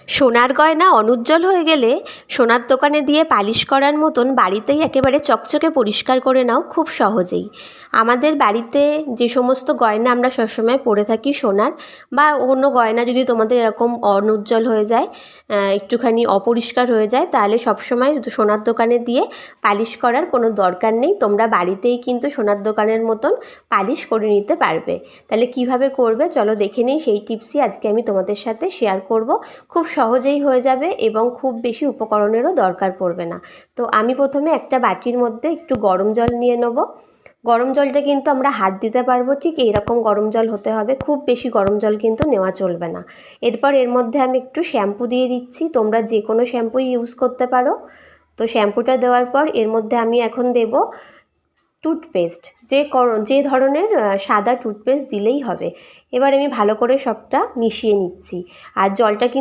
সোনার গয়না অনুজ্জ্বল হয়ে গেলে সোনার দোকানে দিয়ে পালিশ করার মতন বাড়িতেই একেবারে চকচকে পরিষ্কার করে নাও খুব সহজেই। আমাদের বাড়িতে যে সমস্ত গয়না আমরা সবসময় পরে থাকি সোনার, বা অন্য গয়না যদি তোমাদের এরকম অনুজ্জ্বল হয়ে যায়, একটুখানি অপরিষ্কার হয়ে যায়, তাহলে সবসময় সোনার দোকানে দিয়ে পালিশ করার কোনো দরকার নেই। তোমরা বাড়িতেই কিন্তু সোনার দোকানের মতন পালিশ করে নিতে পারবে। তাহলে কিভাবে করবে চলো দেখে নিই। সেই টিপসই আজকে আমি তোমাদের সাথে শেয়ার করব। খুব সহজেই হয়ে যাবে এবং খুব বেশি উপকরণেরও দরকার পড়বে না। তো আমি প্রথমে একটা বাটির মধ্যে একটু গরম জল নিয়ে নেব। গরম জলটা কিন্তু আমরা হাত দিতে পারবো, ঠিক এইরকম গরম জল হতে হবে, খুব বেশি গরম জল কিন্তু নেওয়া চলবে না। এরপর এর মধ্যে আমি একটু শ্যাম্পু দিয়ে দিচ্ছি, তোমরা যে কোনো শ্যাম্পুই ইউজ করতে পারো। তো শ্যাম্পুটা দেওয়ার পর এর মধ্যে আমি এখন দেব টুথপেস্ট, যে ধরনের সাদা টুথপেস্ট দিলেই হবে। এবার আমি ভালো করে সবটা মিশিয়ে নিচ্ছি। আর জলটা